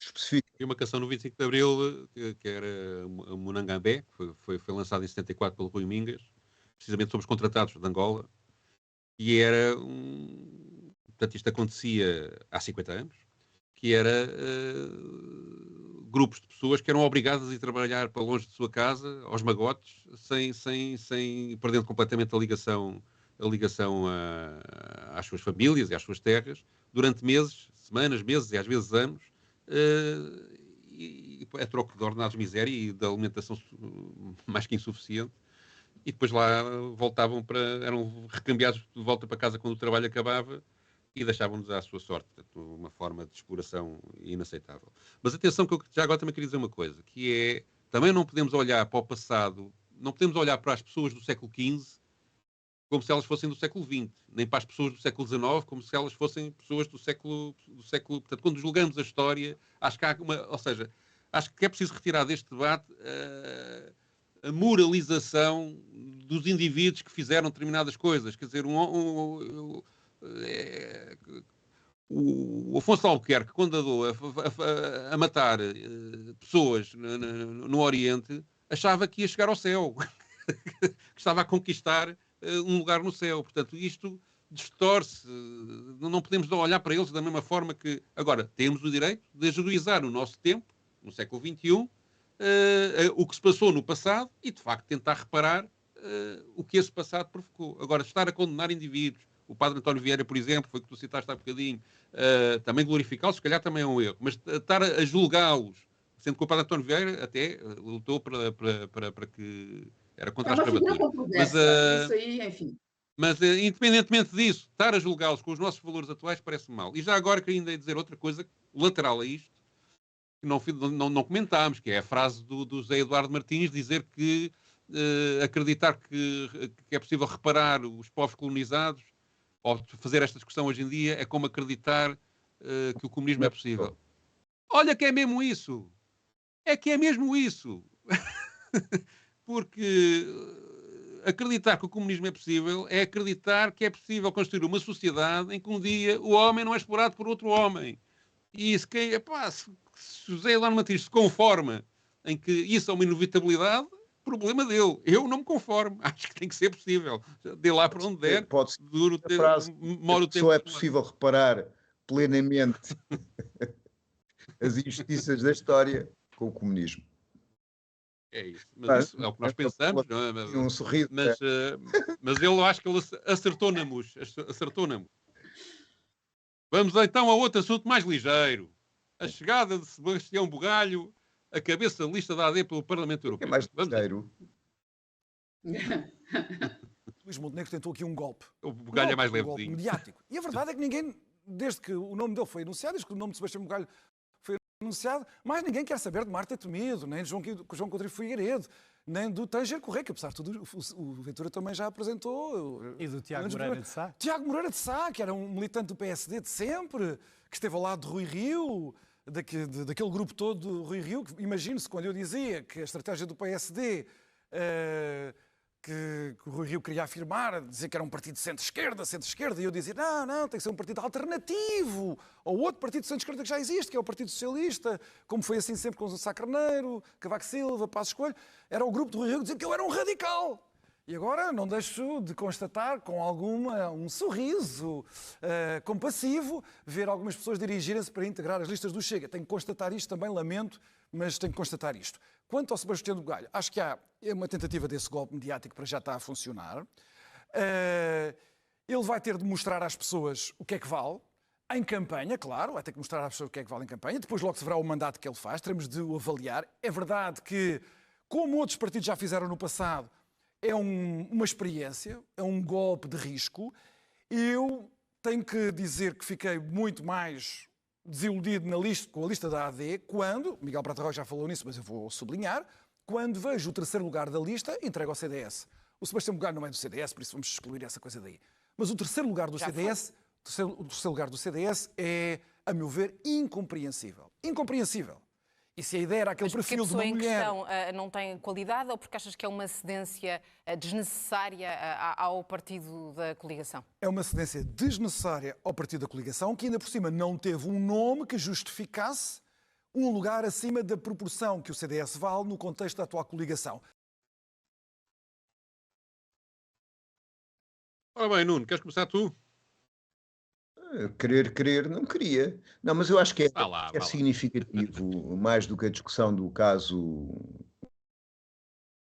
Específico. E uma canção no 25 de Abril, que era Monangambé, que foi lançada em 74 pelo Rui Mingas, precisamente sobre os contratados de Angola, e era portanto, isto acontecia há 50 anos, que era grupos de pessoas que eram obrigadas a ir trabalhar para longe de sua casa, aos magotes, sem perdendo completamente a ligação às suas famílias e às suas terras, durante meses, semanas, meses e às vezes anos, e a troco de ordenados de miséria e de alimentação mais que insuficiente, e depois lá eram recambiados de volta para casa quando o trabalho acabava e deixavam-nos à sua sorte. Portanto, uma forma de exploração inaceitável. Mas atenção, que eu já agora também queria dizer uma coisa, que é, também não podemos olhar para o passado, não podemos olhar para as pessoas do século XV como se elas fossem do século XX, nem para as pessoas do século XIX como se elas fossem pessoas do século... Portanto, quando julgamos a história, acho que há acho que é preciso retirar deste debate a moralização dos indivíduos que fizeram determinadas coisas. Quer dizer, o Afonso Albuquerque, quando andou a matar pessoas no Oriente, achava que ia chegar ao céu, que estava a conquistar um lugar no céu. Portanto, isto distorce. Não podemos olhar para eles da mesma forma que... Agora, temos o direito de ajuizar no nosso tempo, no século XXI, o que se passou no passado e, de facto, tentar reparar o que esse passado provocou. Agora, estar a condenar indivíduos, o padre António Vieira, por exemplo, foi que tu citaste há bocadinho, também glorificá-los, se calhar também é um erro, mas estar a julgá-los, sendo que o padre António Vieira até lutou para que era contra a escravatura. Mas, isso aí, enfim. Mas, independentemente disso, estar a julgá-los com os nossos valores atuais parece-me mal. E já agora queria ainda dizer outra coisa lateral a isto, que não comentámos, que é a frase do José Eduardo Martins, dizer que acreditar que é possível reparar os povos colonizados, ou fazer esta discussão hoje em dia, é como acreditar que o comunismo é possível. Olha que é mesmo isso. É que é mesmo isso. Porque acreditar que o comunismo é possível é acreditar que é possível construir uma sociedade em que um dia o homem não é explorado por outro homem. E se José Eduardo Martins se conforma em que isso é uma inevitabilidade, problema dele. Eu não me conformo. Acho que tem que ser possível. Dê lá para onde der. Pode-se dura o tempo. Só é possível reparar plenamente as injustiças da história com o comunismo. É isso. Mas isso é o que nós pensamos. Não é? Um sorriso. Mas eu acho que ele acertou na mousse. Vamos então a outro assunto mais ligeiro. A chegada de Sebastião Bugalho, a cabeça de lista da AD pelo Parlamento Europeu. É mais ligeiro. Luís Montenegro tentou aqui um golpe. O Bugalho é mais levezinho. Um golpe mediático. E a verdade é que ninguém, desde que o nome dele foi anunciado, desde que o nome de Sebastião Bugalho foi anunciado, mais ninguém quer saber de Marta Temido, nem de João Coutinho Figueiredo, nem do Tanger Correia, que apesar de tudo o Ventura também já apresentou. E do Tiago Moreira de Sá. Tiago Moreira de Sá, que era um militante do PSD de sempre, que esteve ao lado de Rui Rio, daquele grupo todo do Rui Rio, que imagino-se quando eu dizia que a estratégia do PSD, que o Rui Rio queria afirmar, dizer que era um partido de centro-esquerda, e eu dizia, não, tem que ser um partido alternativo, ou outro partido de centro-esquerda que já existe, que é o Partido Socialista, como foi assim sempre com o Sá Carneiro, Cavaco Silva, Passos Coelho, era o grupo do Rui Rio que dizia que eu era um radical. E agora não deixo de constatar com um sorriso compassivo, ver algumas pessoas dirigirem-se para integrar as listas do Chega. Tenho que constatar isto também, lamento, mas tenho que constatar isto. Quanto ao Sebastião Bugalho, acho que há uma tentativa desse golpe mediático para já estar a funcionar. Ele vai ter de mostrar às pessoas o que é que vale, em campanha, claro, vai ter que mostrar às pessoas o que é que vale em campanha, depois logo se verá o mandato que ele faz, teremos de o avaliar. É verdade que, como outros partidos já fizeram no passado, é uma experiência, é um golpe de risco. Eu tenho que dizer que fiquei muito mais desiludido com a lista da AD quando, Miguel Prata Rocha já falou nisso, mas eu vou sublinhar, quando vejo o terceiro lugar da lista entregue ao CDS. O Sebastião Bugalho não é do CDS, por isso vamos excluir essa coisa daí. Mas o terceiro lugar do CDS, é, a meu ver, incompreensível. Incompreensível. E se a ideia era aquele perfil de uma mulher... Mas porque a pessoa em questão não tem qualidade ou porque achas que é uma cedência desnecessária ao partido da coligação? É uma cedência desnecessária ao partido da coligação, que ainda por cima não teve um nome que justificasse um lugar acima da proporção que o CDS vale no contexto da atual coligação. Ora bem, Nuno, queres começar tu? Querer, não queria. Não, mas eu acho que é significativo, mais do que a discussão do caso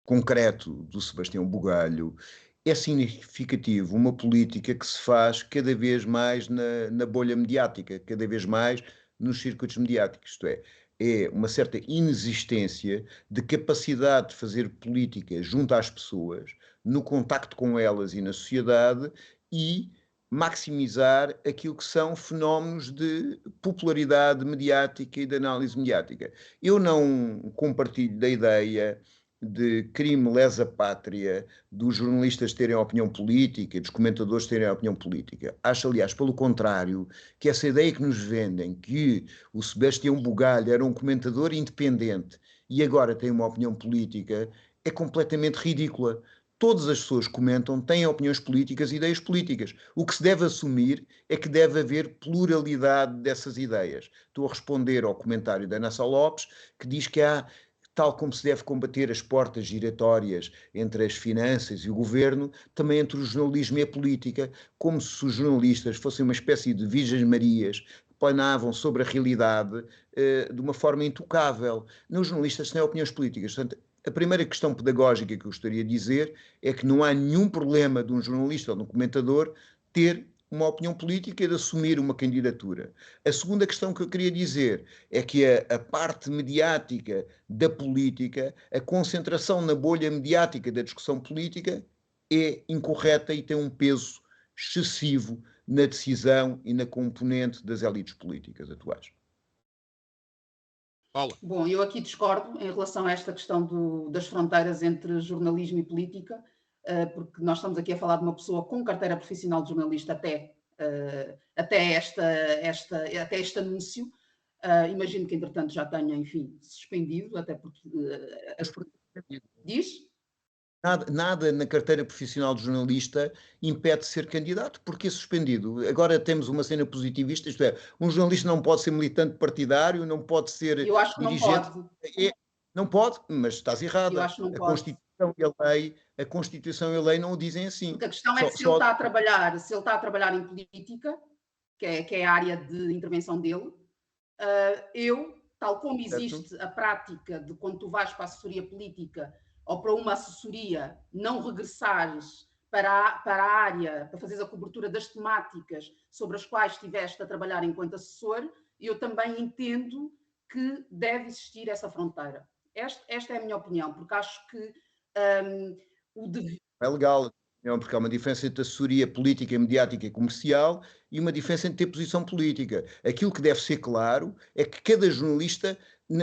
concreto do Sebastião Bugalho, é significativo uma política que se faz cada vez mais na bolha mediática, cada vez mais nos circuitos mediáticos, isto é uma certa inexistência de capacidade de fazer política junto às pessoas, no contacto com elas e na sociedade, e maximizar aquilo que são fenómenos de popularidade mediática e de análise mediática. Eu não compartilho da ideia de crime lesa pátria, dos jornalistas terem opinião política, dos comentadores terem opinião política. Acho, aliás, pelo contrário, que essa ideia que nos vendem, que o Sebastião Bugalho era um comentador independente e agora tem uma opinião política, é completamente ridícula. Todas as pessoas comentam, têm opiniões políticas e ideias políticas. O que se deve assumir é que deve haver pluralidade dessas ideias. Estou a responder ao comentário da Ana Sá Lopes, que diz que há, tal como se deve combater as portas giratórias entre as finanças e o governo, também entre o jornalismo e a política, como se os jornalistas fossem uma espécie de Virgens Marias que planavam sobre a realidade de uma forma intocável. Os jornalistas têm opiniões políticas. Portanto, a primeira questão pedagógica que eu gostaria de dizer é que não há nenhum problema de um jornalista ou de um comentador ter uma opinião política e de assumir uma candidatura. A segunda questão que eu queria dizer é que a parte mediática da política, a concentração na bolha mediática da discussão política é incorreta e tem um peso excessivo na decisão e na componente das elites políticas atuais. Paula. Bom, eu aqui discordo em relação a esta questão das fronteiras entre jornalismo e política, porque nós estamos aqui a falar de uma pessoa com carteira profissional de jornalista até este anúncio. Imagino que, entretanto, já tenha, enfim, suspendido, até porque... Diz? Nada na carteira profissional de jornalista impede de ser candidato, porque é suspendido. Agora temos uma cena positivista, isto é, um jornalista não pode ser militante partidário, não pode ser Eu acho que dirigente. não pode. Não pode, mas estás errada. Eu acho que não pode. A Constituição e a lei não o dizem assim. Porque a questão é que se ele está a trabalhar em política, que é a área de intervenção dele, tal como existe a prática de quando tu vais para a assessoria política ou para uma assessoria, não regressares para a área, para fazeres a cobertura das temáticas sobre as quais estiveste a trabalhar enquanto assessor, eu também entendo que deve existir essa fronteira. Esta é a minha opinião, porque acho que o dever... É legal, porque há uma diferença entre assessoria política, mediática e comercial e uma diferença entre ter posição política. Aquilo que deve ser claro é que cada jornalista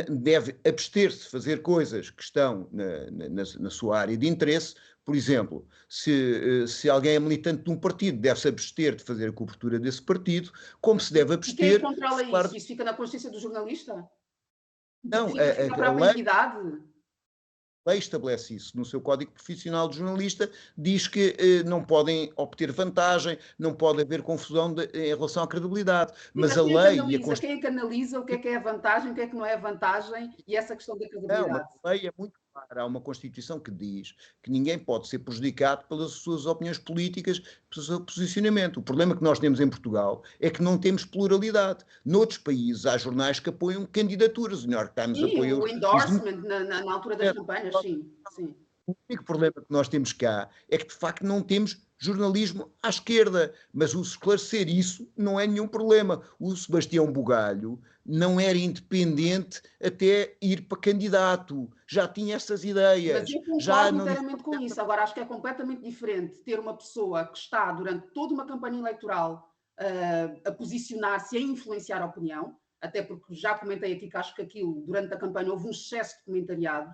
deve abster-se de fazer coisas que estão na sua área de interesse. Por exemplo, se alguém é militante de um partido, deve-se abster de fazer a cobertura desse partido, como se deve abster... E quem controla isso? Isso fica na consciência do jornalista? Não, fica para a própria entidade? A lei estabelece isso no seu Código Profissional de Jornalista, diz que não podem obter vantagem, não pode haver confusão em relação à credibilidade. Mas a lei e a Constituição... Quem é que analisa o que é a vantagem, o que é que não é a vantagem e essa questão da credibilidade? Não, a lei é muito clara. Há uma Constituição que diz que ninguém pode ser prejudicado pelas suas opiniões políticas, pelo seu posicionamento. O problema que nós temos em Portugal é que não temos pluralidade. Noutros países há jornais que apoiam candidaturas. O New York Times apoia... o endorsement na altura das campanhas, sim. O único problema que nós temos cá é que, de facto, não temos jornalismo à esquerda. Mas o esclarecer isso não é nenhum problema. O Sebastião Bugalho não era independente até ir para candidato. Já tinha essas ideias. Mas eu concordo inteiramente com isso. Agora, acho que é completamente diferente ter uma pessoa que está, durante toda uma campanha eleitoral, a posicionar-se, a influenciar a opinião, até porque já comentei aqui que acho que aquilo, durante a campanha, houve um excesso de comentariado.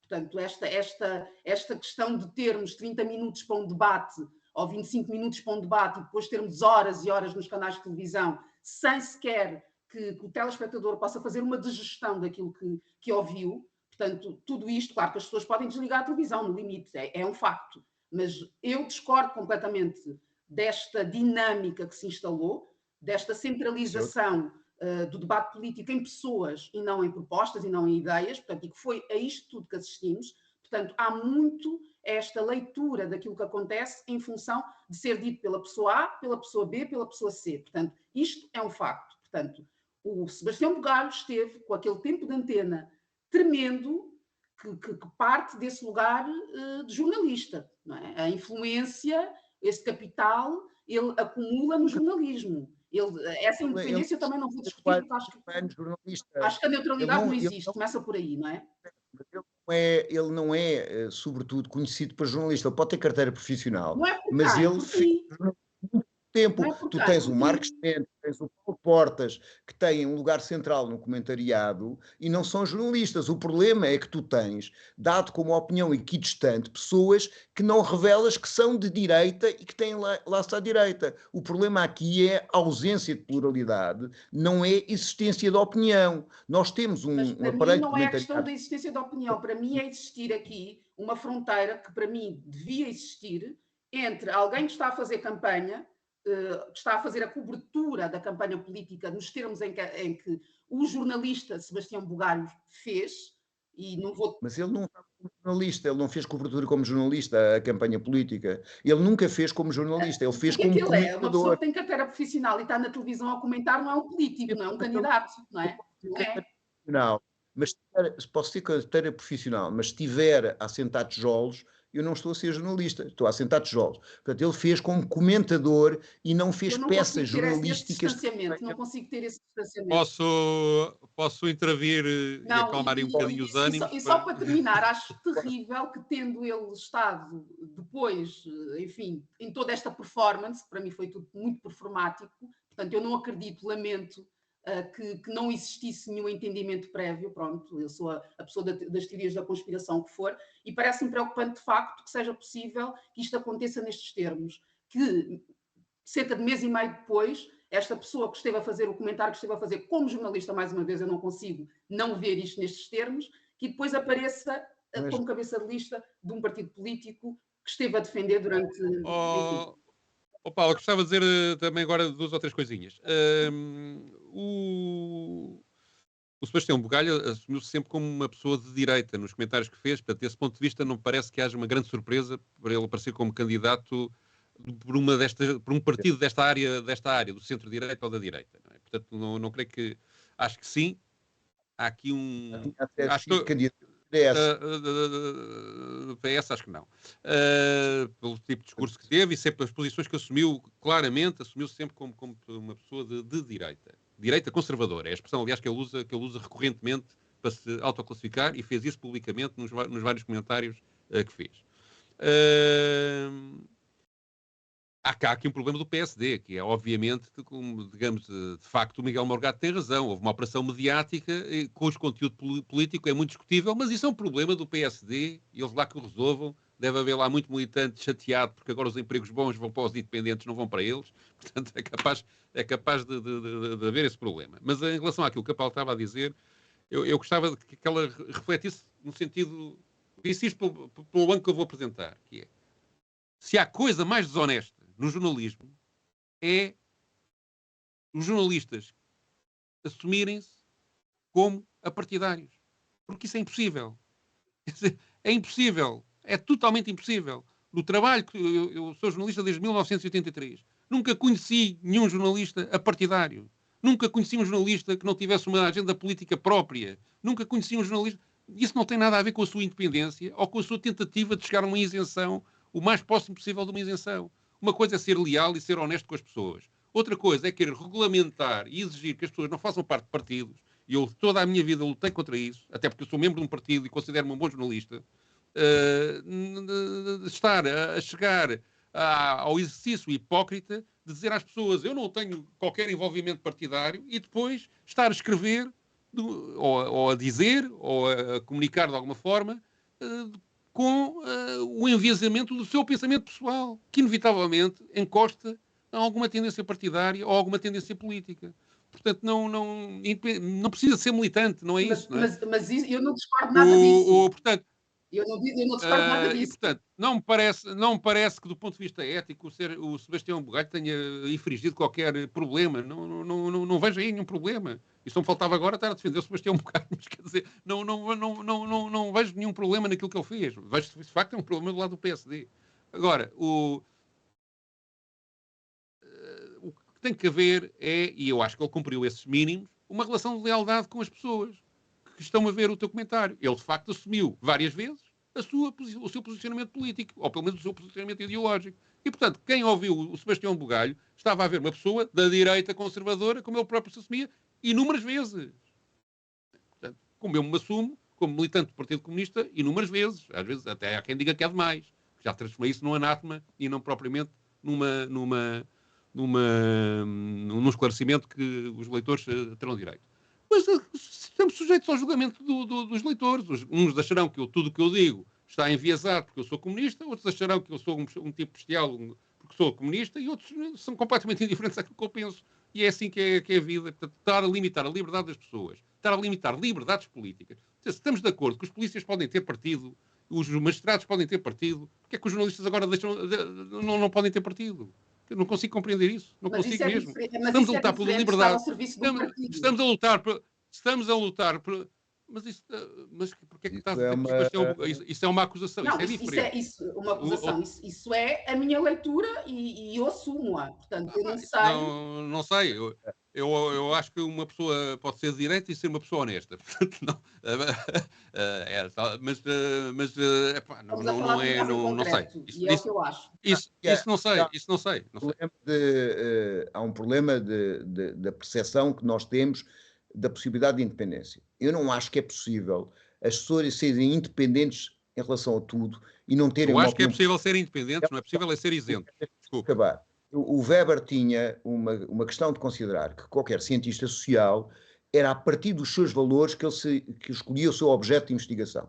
Portanto, esta questão de termos 30 minutos para um debate ou 25 minutos para um debate e depois termos horas e horas nos canais de televisão sem sequer que o telespectador possa fazer uma digestão daquilo que ouviu. Portanto, tudo isto, claro que as pessoas podem desligar a televisão, no limite, é um facto. Mas eu discordo completamente desta dinâmica que se instalou, desta centralização do debate político em pessoas e não em propostas e não em ideias, portanto, e que foi a isto tudo que assistimos. Portanto, há muito esta leitura daquilo que acontece em função de ser dito pela pessoa A, pela pessoa B, pela pessoa C. Portanto, isto é um facto. Portanto, o Sebastião Bugalho esteve com aquele tempo de antena tremendo que parte desse lugar de jornalista. Não é? A influência, esse capital, ele acumula no jornalismo. Essa independência eu também não vou discutir, porque acho que a neutralidade não existe, começa por aí, não é? Ele não é, sobretudo, conhecido para jornalista. Ele pode ter carteira profissional, não é mas ele fez muito tempo. Não é tu tens o Marcos Mendes, tens o Paulo Portas, que têm um lugar central no comentariado e não são jornalistas. O problema é que tu tens, dado como opinião equidistante, pessoas que não revelas que são de direita e que têm laço à direita. O problema aqui é a ausência de pluralidade, não é existência de opinião. Nós temos um aparelho para mim não é a questão da existência de opinião. Para mim é existir aqui uma fronteira que para mim devia existir entre alguém que está a fazer campanha, que está a fazer a cobertura da campanha política nos termos em que o jornalista Sebastião Bugalho fez, e não vou... Mas ele não estava como jornalista, ele não fez cobertura como jornalista, a campanha política. Ele nunca fez como jornalista, ele fez como comentador. É uma pessoa que tem carteira profissional e está na televisão a comentar, não é um político, não é um candidato, não é? Não, mas posso ter carteira profissional, mas se estiver a assentar tijolos, eu não estou a ser jornalista, estou a assentar tijolos. Portanto, ele fez como comentador e não fez peças jornalísticas. Não consigo ter esse distanciamento. Posso intervir e acalmar um bocadinho os ânimos? E só para terminar, acho terrível que tendo ele estado depois, enfim, em toda esta performance, para mim foi tudo muito performático, portanto eu não acredito, lamento, que não existisse nenhum entendimento prévio, pronto, eu sou a pessoa das teorias da conspiração que for, e parece-me preocupante de facto que seja possível que isto aconteça nestes termos, que cerca de mês e meio depois, esta pessoa que esteve a fazer o comentário que esteve a fazer como jornalista, mais uma vez eu não consigo não ver isto nestes termos, que depois apareça como cabeça de lista de um partido político que esteve a defender durante... Paulo, gostava de dizer também agora 2 ou 3 coisinhas. O Sebastião Bugalho assumiu-se sempre como uma pessoa de direita nos comentários que fez, portanto, desse ponto de vista não parece que haja uma grande surpresa por ele aparecer como candidato por um partido desta área, do centro-direita ou da direita. Não é? Portanto, não creio que... Acho que sim. Há aqui acho que... PS, acho que não. Pelo tipo de discurso que teve e sempre as posições que assumiu claramente, assumiu-se sempre como uma pessoa de direita. Direita conservadora. É a expressão, aliás, que ele usa recorrentemente para se autoclassificar e fez isso publicamente nos vários comentários que fez. Há aqui um problema do PSD, que é, obviamente, digamos, de facto, o Miguel Morgado tem razão. Houve uma operação mediática cujo conteúdo político é muito discutível, mas isso é um problema do PSD e eles lá que o resolvam. Deve haver lá muito militante chateado, porque agora os empregos bons vão para os independentes, não vão para eles. Portanto, é capaz de haver esse problema. Mas em relação àquilo que a Paulo estava a dizer, eu gostava que ela refletisse no sentido... Disse isto pelo banco que eu vou apresentar, que é... Se há coisa mais desonesta no jornalismo é os jornalistas assumirem-se como apartidários. Porque isso é impossível. É impossível. É totalmente impossível. No trabalho que eu sou jornalista desde 1983. Nunca conheci nenhum jornalista apartidário. Nunca conheci um jornalista que não tivesse uma agenda política própria. Nunca conheci um jornalista... Isso não tem nada a ver com a sua independência ou com a sua tentativa de chegar a uma isenção o mais próximo possível de uma isenção. Uma coisa é ser leal e ser honesto com as pessoas. Outra coisa é querer regulamentar e exigir que as pessoas não façam parte de partidos. E eu toda a minha vida lutei contra isso, até porque eu sou membro de um partido e considero-me um bom jornalista. Estar a chegar ao exercício hipócrita de dizer às pessoas eu não tenho qualquer envolvimento partidário e depois estar a escrever ou a dizer ou a comunicar de alguma forma com o enviesamento do seu pensamento pessoal, que inevitavelmente encosta a alguma tendência partidária ou alguma tendência política. Portanto, não precisa ser militante, não é isso. Não é? Mas eu não discordo nada disso. Portanto, eu não discordo nada disso. E, portanto, não me parece que, do ponto de vista ético, o Sebastião Bugalho tenha infringido qualquer problema. Não vejo aí nenhum problema. Isto não me faltava agora estar a defender o Sebastião Bugalho, mas quer dizer, não vejo nenhum problema naquilo que ele fez. Vejo, de facto, é um problema do lado do PSD. Agora, o que tem que haver é, e eu acho que ele cumpriu esses mínimos, uma relação de lealdade com as pessoas que estão a ver o teu comentário. Ele, de facto, assumiu várias vezes o seu posicionamento político, ou pelo menos o seu posicionamento ideológico. E, portanto, quem ouviu o Sebastião Bugalho estava a ver uma pessoa da direita conservadora, como ele próprio se assumia, inúmeras vezes. Portanto, como eu me assumo, como militante do Partido Comunista, inúmeras vezes. Às vezes até há quem diga que é demais. Já transformei isso num anátema e não propriamente num esclarecimento que os leitores terão direito. Mas estamos sujeitos ao julgamento dos leitores. Uns acharão que tudo o que eu digo está enviesado porque eu sou comunista, outros acharão que eu sou um tipo bestial porque sou comunista, e outros são completamente indiferentes àquilo que eu penso. E é assim que é a vida. Portanto, estar a limitar a liberdade das pessoas, estar a limitar liberdades políticas. Se estamos de acordo que os polícias podem ter partido, os magistrados podem ter partido, porque é que os jornalistas agora não podem ter partido? Eu não consigo compreender isso. Não consigo mesmo. Estamos a lutar pela liberdade. Estamos a lutar por... Mas porque é que estás a dizer que isso é uma acusação? Não, isso é diferente. Uma acusação. Isso é a minha leitura e eu assumo-a. Portanto, eu não sei. Não sei. Eu acho que uma pessoa pode ser de direita e ser uma pessoa honesta. Portanto, não. Mas não é. Não sei. E é o que eu acho. Isso não sei. Há um problema da percepção que nós temos da possibilidade de independência. Eu não acho que é possível as pessoas serem independentes em relação a tudo e não terem... Eu acho que é possível ser independentes, não é possível é ser isento. Desculpa. Acabar. O Weber tinha uma questão de considerar que qualquer cientista social era a partir dos seus valores que escolhia o seu objeto de investigação.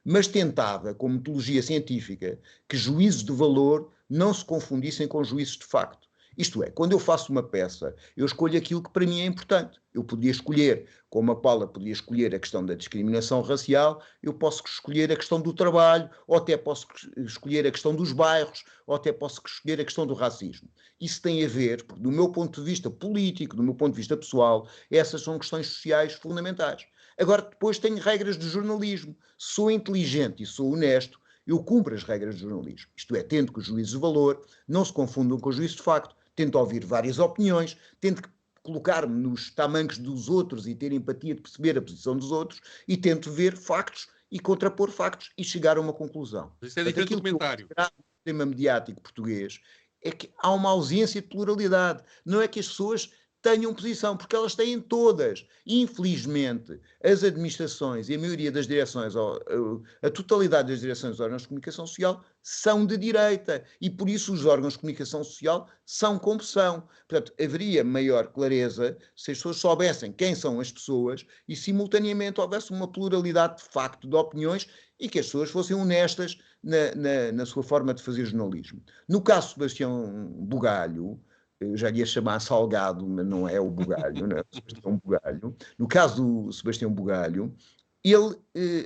Mas tentava, com metodologia científica, que juízos de valor não se confundissem com juízos de facto. Isto é, quando eu faço uma peça, eu escolho aquilo que para mim é importante. Eu podia escolher, como a Paula podia escolher a questão da discriminação racial, eu posso escolher a questão do trabalho, ou até posso escolher a questão dos bairros, ou até posso escolher a questão do racismo. Isso tem a ver, porque do meu ponto de vista político, do meu ponto de vista pessoal, essas são questões sociais fundamentais. Agora, depois tenho regras de jornalismo. Sou inteligente e sou honesto, eu cumpro as regras de jornalismo. Isto é, tento que os juízes de valor não se confundam com os juízes de facto. Tento ouvir várias opiniões, tento colocar-me nos tamancos dos outros e ter empatia de perceber a posição dos outros e tento ver factos e contrapor factos e chegar a uma conclusão. Isso é diferente do comentário. O sistema mediático português é que há uma ausência de pluralidade. Não é que as pessoas tenham posição, porque elas têm todas. Infelizmente, as administrações e a maioria das direções, a totalidade das direções dos órgãos de comunicação social são de direita e por isso os órgãos de comunicação social são como são. Portanto, haveria maior clareza se as pessoas soubessem quem são as pessoas e simultaneamente houvesse uma pluralidade de facto de opiniões e que as pessoas fossem honestas na sua forma de fazer jornalismo. No caso de Sebastião Bugalho, eu já ia chamar Salgado, mas não é o Bugalho, não é o Sebastião Bugalho. No caso do Sebastião Bugalho, ele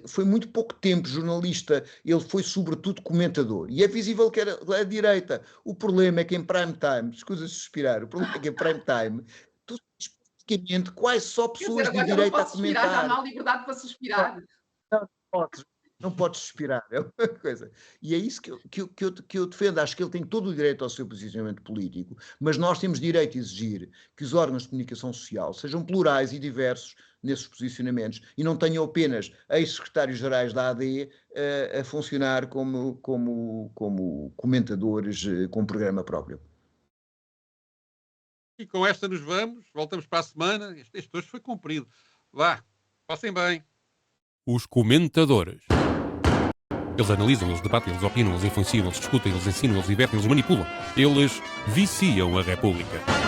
foi muito pouco tempo jornalista, ele foi sobretudo comentador. E é visível que era a direita. O problema é que em prime time, escusa-se suspirar, o problema é que em prime time, tu tens praticamente quase só pessoas de direita a comentar. Já não há liberdade para suspirar. Não podes suspirar, é uma coisa. E é isso que eu defendo. Acho que ele tem todo o direito ao seu posicionamento político, mas nós temos direito a exigir que os órgãos de comunicação social sejam plurais e diversos nesses posicionamentos e não tenham apenas ex-secretários-gerais da AD a funcionar como comentadores com programa próprio. E com esta nos vamos. Voltamos para a semana. Este hoje foi cumprido. Vá, passem bem. Os comentadores. Eles analisam, eles debatem, eles opinam, eles influenciam, eles discutem, eles ensinam, eles divertem, eles manipulam. Eles viciam a República.